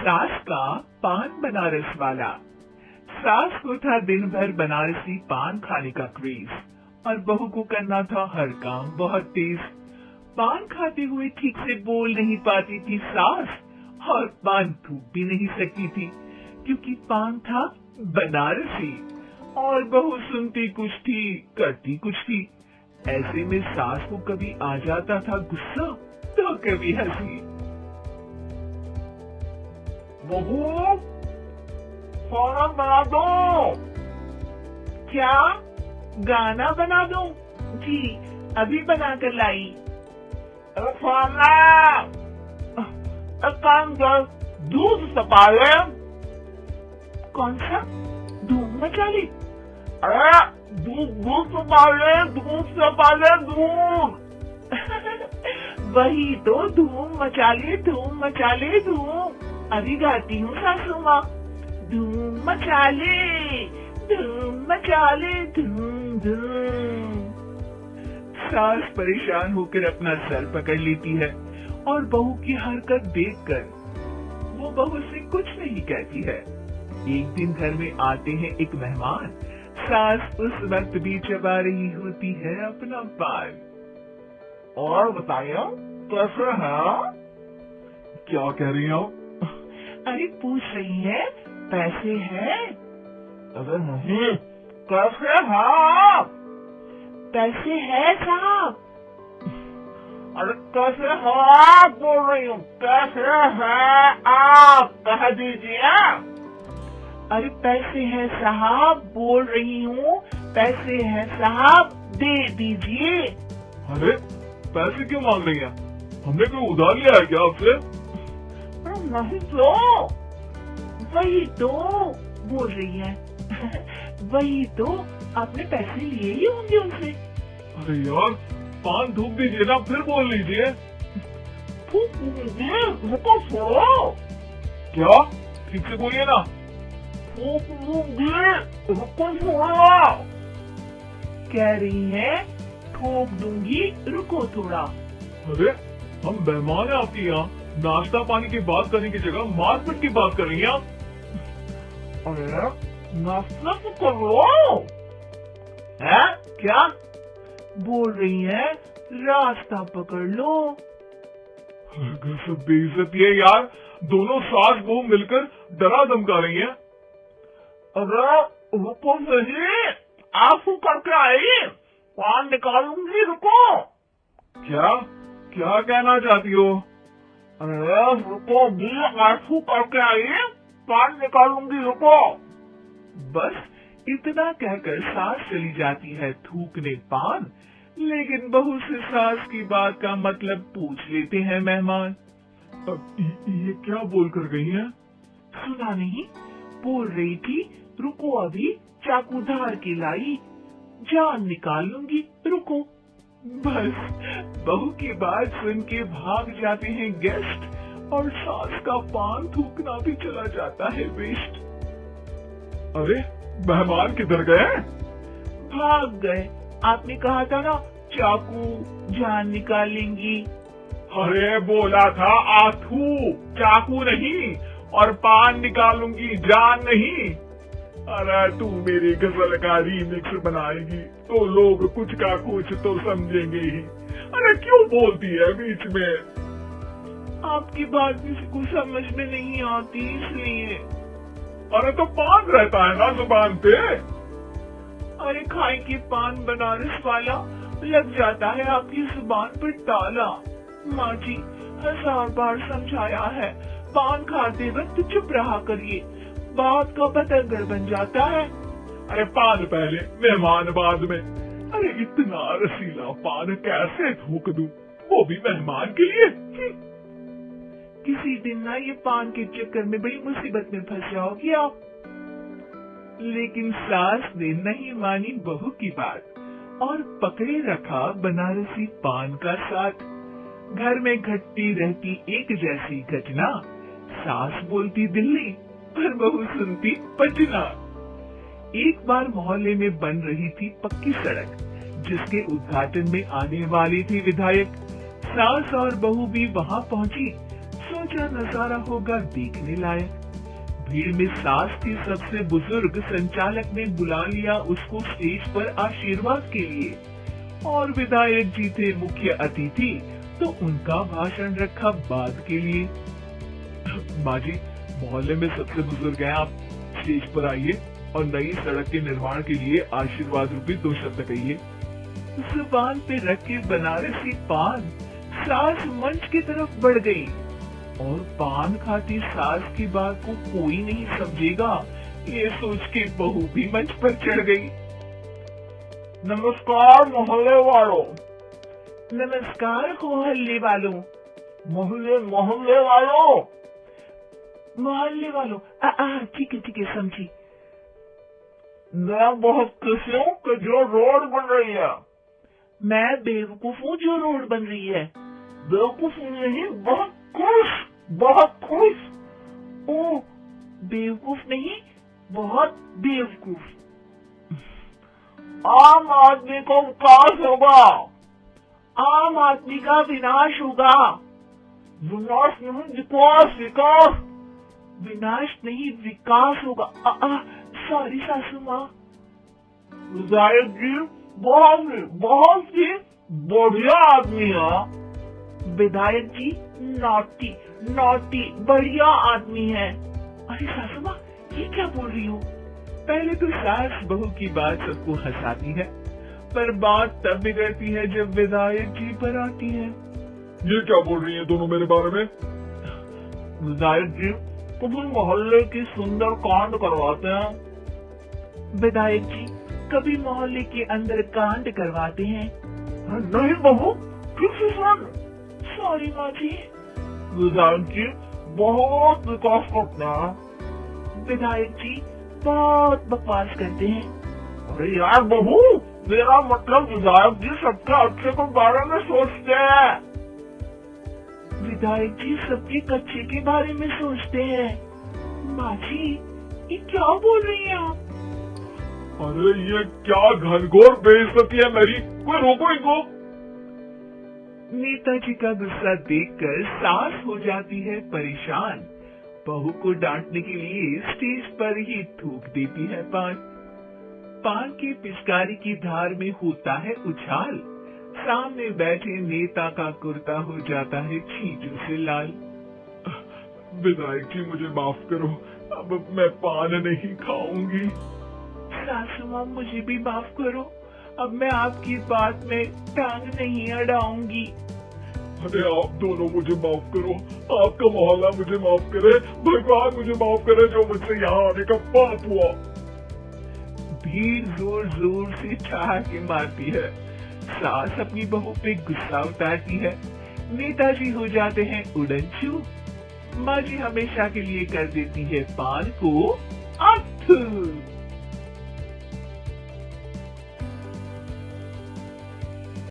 सास का पान बनारस वाला। सास को था दिन भर बनारसी पान खाने का क्रेज और बहू को करना था हर काम बहुत तेज। पान खाते हुए ठीक से बोल नहीं पाती थी सास और पान थूक भी नहीं सकती थी क्योंकि पान था बनारसी और बहू सुनती कुछ थी करती कुछ थी। ऐसे में सास को कभी आ जाता था गुस्सा तो कभी हंसी। बहू, खाना बना दो। क्या गाना बना दूं? जी अभी बना कर लाई। खाना एक काम कर, दूध तपा ले। कौन सा धूम मचा ली? अरे दूध तपा ले, दूध तपा ले, दूध। वही तो धूम मचा ले, धूम मचा ले, धूम। अभी गाती हूँ सासू माँ। धूम मचा ले, धूम मचा ले, धूम धूम। सास परेशान होकर अपना सर पकड़ लेती है और बहू की हरकत देखकर वो बहू से कुछ नहीं कहती है। एक दिन घर में आते हैं एक मेहमान। सास उस वक्त भी चबा रही होती है अपना पान। और बताइए कैसे है? क्या कह रही हो? अरे पूछ रही है पैसे है? अरे नहीं, कैसे है? पैसे है साहब। अरे कैसे है आप बोल रही हूँ? कैसे है आप कह दीजिए। अरे पैसे है साहब बोल रही हूँ, पैसे है साहब दे दीजिए। अरे पैसे क्यों मांग रही हैं? हमने कोई उधार लिया है क्या आपसे? नहीं तो वही तो बोल रही है। वही तो आपने पैसे लिए ही होंगे उनसे। अरे यार पान थूक दीजिए ना, फिर बोल लीजिए। थूक दीजिए, रुको छोड़ो। क्या? ठीक से बोलिए ना। थूक दीजिए, रुको छोड़ो। कह रही है ठोक दूंगी रुको थोड़ा। अरे हम मेहमान है आपके यहाँ, नाश्ता पानी की बात करने की जगह मारपीट की बात कर रही हैं आप। अरे नाश्ता तो करो। है क्या बोल रही है? रास्ता पकड़ लो। सब बेइज्जती है यार, दोनों सास बहू मिलकर डरा धमका रही हैं। अरे रुको सही, आंसू करके आई, पान निकालूंगी, रुको। क्या क्या कहना चाहती हो? अरे रुको भी, आंसू करके आई, पान निकालूंगी, रुको। बस इतना कहकर सास चली जाती है थूकने पान। लेकिन बहू से सास की बात का मतलब पूछ लेते हैं मेहमान। ये क्या बोल कर गई है? सुना नहीं? बोल रही थी रुको अभी चाकू धार के लाई, जान निकाल लूंगी, रुको। बस बहू की बात सुन के भाग जाते हैं गेस्ट और सास का पान थूकना भी चला जाता है वेस्ट। अरे मेहमान किधर गए? भाग गए। आपने कहा था ना चाकू जान निकालेंगी। अरे बोला था आथू, चाकू नहीं, और पान निकालूंगी, जान नहीं। अरे तू मेरी गजल का रीमिक्स बनाएगी तो लोग कुछ का कुछ तो समझेंगे ही। अरे क्यों बोलती है बीच में? आपकी बात किसी को समझ में नहीं आती इसलिए। अरे तो पान रहता है ना जुबान पे। अरे खाए के पान बनारस वाला लग जाता है आपकी जुबान पर ताला। माँ जी 1000 बार समझाया है, पान खाते वक्त चुप रहा करिए, बात का बतंगड़ बन जाता है। अरे पान पहले मेहमान बाद में। अरे इतना रसीला पान कैसे थूक दूं, वो भी मेहमान के लिए? किसी दिन ना ये पान के चक्कर में बड़ी मुसीबत में फंस जाओगी आप। लेकिन सास ने नहीं मानी बहू की बात और पकड़े रखा बनारसी पान का साथ। घर में घटती रहती एक जैसी घटना, सास बोलती दिल्ली पर बहू सुनती पटना। एक बार मोहल्ले में बन रही थी पक्की सड़क, जिसके उद्घाटन में आने वाले थे विधायक। सास और बहू भी वहां पहुंची। सोचा नजारा होगा देखने लायक। भीड़ में सास थी सबसे बुजुर्ग। संचालक ने बुला लिया उसको स्टेज पर आशीर्वाद के लिए, और विधायक जी थे मुख्य अतिथि, तो उनका भाषण रखा बाद के लिए। माँ जी, मोहल्ले में सबसे बुजुर्ग हैं आप, स्टेज पर आइए और नई सड़क के निर्माण के लिए आशीर्वाद रूपी 2 शब्द कहिए। जुबान पे रखे बनारसी पान सास मंच की तरफ बढ़ गई, और पान खाती सास की बात को कोई नहीं समझेगा, ये सोच के बहू भी मंच पर चढ़ गई। नमस्कार मोहल्ले वालों। नमस्कार मोहल्ले वालों। मोहल्ले वालों। मोहल्ले वालों, ठीक है समझी। मैं बहुत खुश हूँ कि जो रोड बन रही है। मैं बेवकूफ हूँ जो रोड बन रही है। बेवकूफ नहीं, बहुत खुश। ओ, बेवकूफ नहीं, बहुत बेवकूफ। आम आदमी को विकास होगा। आम आदमी का विनाश होगा। विनाश नहीं, विकास। विनाश नहीं, विकास होगा। सॉरी सासू माँ। विधायक जी बहुत ही बढ़िया आदमी है। विधायक जी नॉटी बढ़िया आदमी है। अरे सासू माँ, ये क्या बोल रही हो? पहले तो सास बहू की बात सबको हंसाती है, पर बात तब बिगड़ती है जब विधायक जी पर आती है। ये क्या बोल रही है दोनों मेरे बारे में? विधायक जी कभी मोहल्ले की सुंदर कांड करवाते हैं। विधायक जी कभी मोहल्ले के अंदर कांड करवाते हैं। नहीं बहू, ठीक से सुन। सॉरी माँ जी। विधायक जी बहुत विकास करते हैं। विधायक जी बहुत बकवास करते हैं। अरे यार बहू, मेरा मतलब विधायक जी सबके अच्छे के बारे में सोचते हैं। विधायक जी सबके कच्चे के बारे में सोचते हैं। माँ जी, ये क्या बोल रही हैं आप? अरे ये क्या घनघोर बेइज्जती है मेरी, कोई रोको इनको। नेताजी का गुस्सा देखकर सास हो जाती है परेशान। बहू को डांटने के लिए स्टेज पर ही थूक देती है पान की पिचकारी की धार में होता है उछाल। सामने बैठे नेता का कुर्ता हो जाता है छींटों से लाल। विधायक जी मुझे माफ करो, अब मैं पान नहीं खाऊंगी। सासू माँ मुझे भी माफ करो, अब मैं आपकी बात में टांग नहीं अड़ाऊंगी। अरे आप दोनों मुझे माफ करो, आपका मोहल्ला मुझे माफ करे, भगवान मुझे माफ करे जो मुझसे यहाँ आने का पाप हुआ। भीड़ जोर जोर से ठहाके मारती है। सास अपनी बहू पे गुस्सा उतारती है। नेताजी हो जाते हैं उड़नछू। माँ जी हमेशा के लिए कर देती है पान को